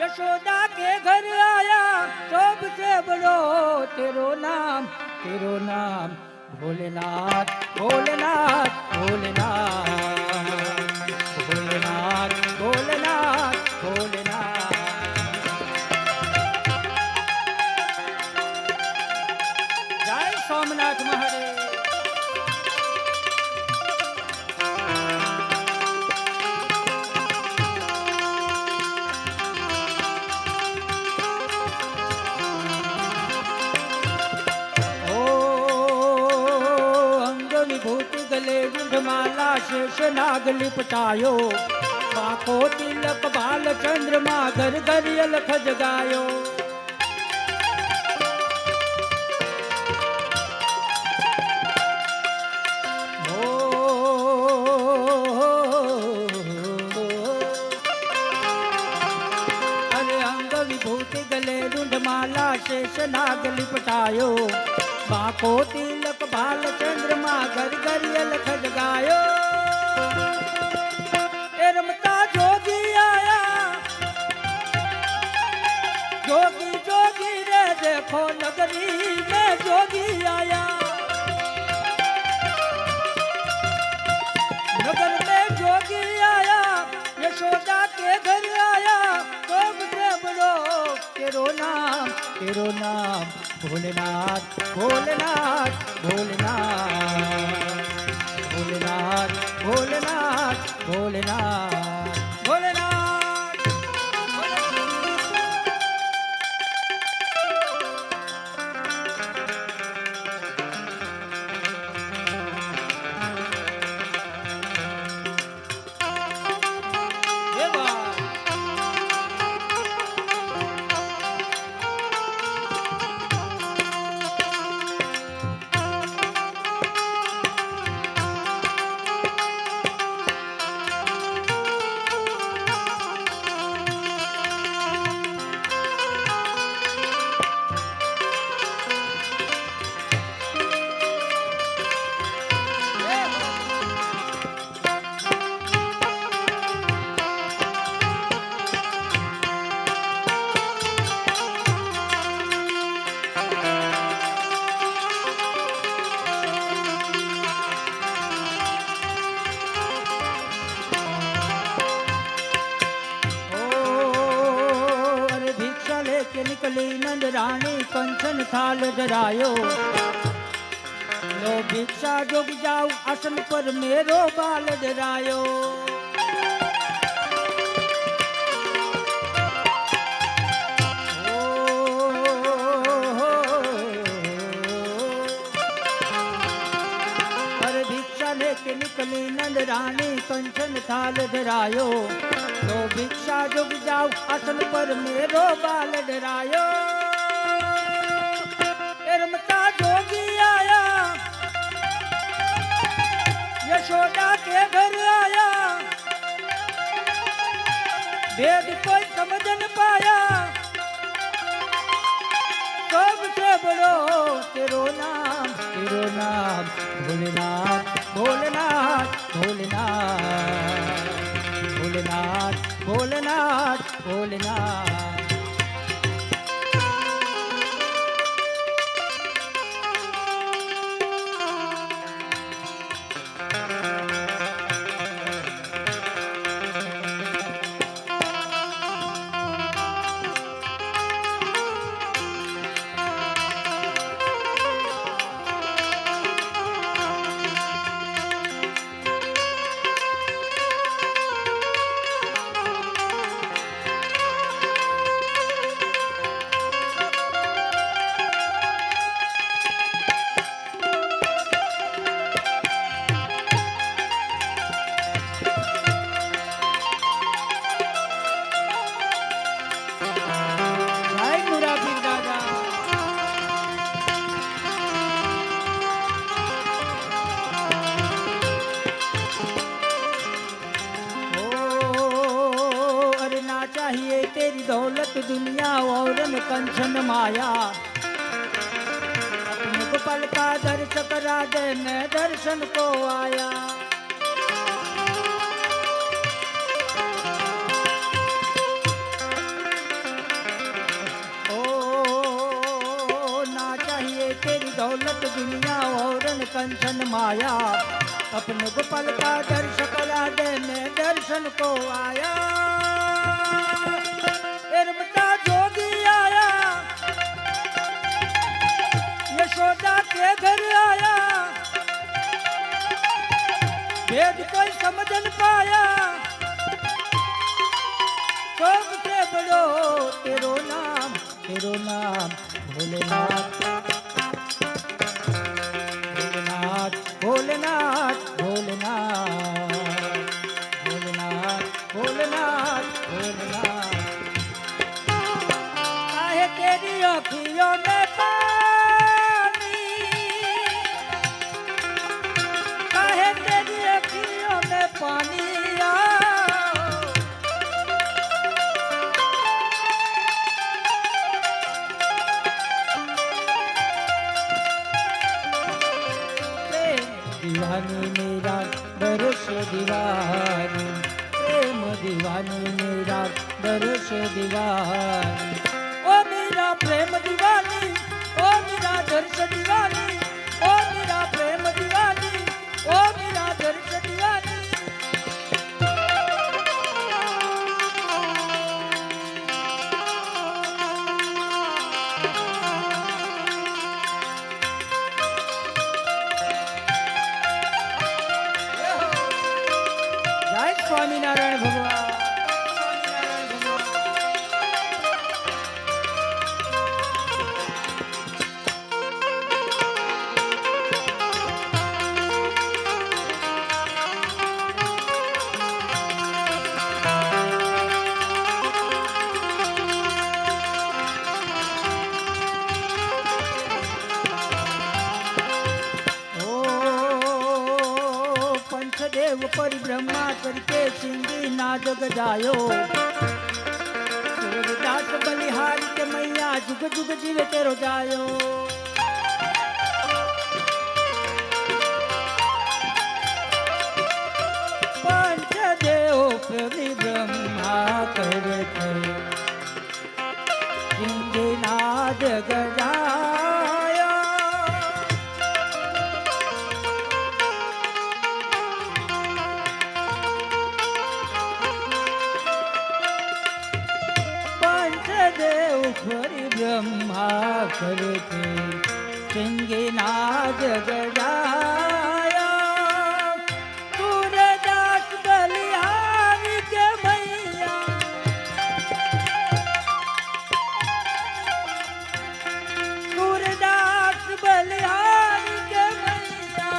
यशोदा के घर आया सबसे बड़ो तेरो नाम भोलेनाथ भोलेनाथ भोलेनाथ भोलेनाथ भोलेनाथ भोलेनाथ। जय सोमनाथ महादेव। माला शेष नाग लिपटायो बाको तिलक बाल चंद्रमा घर घर अलख जगायो। अरे अंग विभूति गले रुंड माला शेष नाग लिपटायो बाको तिलक बाल चंद्रमा घर घर अलख जगायो। ए रमता जोगी आया जोगी जोगी रे देखो नगरी में जोगी आया। नगर में जोगी आया यशोदा के घर आया सबसे बड़ो तेरो नाम भोलेनाथ भोलेनाथ भोलेनाथ भोलेनाथ भोलेनाथ भोलेनाथ भोलेनाथ। निकली नंद रानी कंचन थाल धरायो लो भिक्षा जोग जाऊ आसन पर मेरो बाल धरायो। अरे भिक्षा लेके निकली नंद रानी कंचन थाल धरायो लो भिक्षा जुग जाऊ आसन पर मेरो बाल डरायो। रमता जोगी आया यशोदा के घर आया भेद कोई समझ न पाया सबसे बड़ो तेरो नाम भोलेनाथ भोलेनाथ भोलेनाथ भोलेनाथ भोलेनाथ भोलेनाथ। चाहिए तेरी दौलत दुनिया और न कंचन माया। अपने गोपाल का दर्श करा दे मैं दर्शन को आया। दुनिया और कंचन माया अपने गोपाल का दर्श करा दे मैं दर्शन को आया रमता जोगी आया यशोदा के घर आया भेद कोई समझ न पाया सबसे बड़ो तेरो नाम भोलेनाथ भोलेनाथ भोलेनाथ भोलेनाथ भोलेनाथ भोलेनाथ भोलेनाथ काहे तेरी आँखियों में पानी काहे तेरी आँखियों में पानी दीवानी मेरा दर्श दीवानी प्रेम दीवानी मेरा दर्श दीवानी ओ मेरा प्रेम दीवानी ओ मेरा दर्श दीवानी ओ मेरा प्रेम दीवानी ओ मेरा दर्श दीवानी स्वामीनारायण भगवान स्वामीनारायण देव परिब्रह्मा करके सिंगी नाद गजायो सूरदास बलिहारी के मैया जुग जुग जीवे तेरो जायो पंचदेव परिब्रह्मा करके सिंगी नाद गजायो देव परिब्रह्मा करके सिंगी नाद गजाया सूरदास बलिहारी के मैया सूरदास बलिहारी के मैया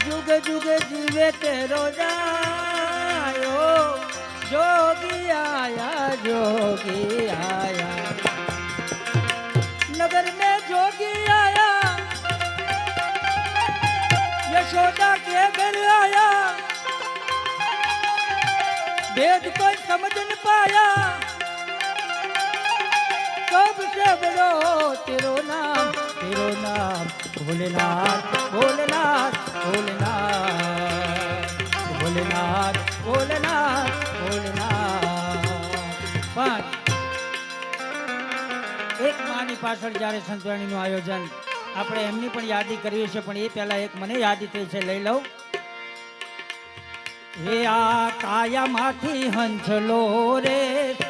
जुग जुग जीवे तेरो जायो जोगी आया नगर में जोगी आया यशोदा के घर आया भेद कोई समझ न पाया सबसे बड़ो तेरो नाम भोलेनाथ भोलेनाथ भोलेनाथ भोलेनाथ भोलेनाथ भोलेनाथ एक मानी पाछળ જ્યારે સંતવાણીનું આયોજન આપણે એમની પણ યાદી કરવી છે પણ એ પહેલા એક મને યાદી થઈ છે લઈ લઉં હે આ કાયામાંથી હંસલો રે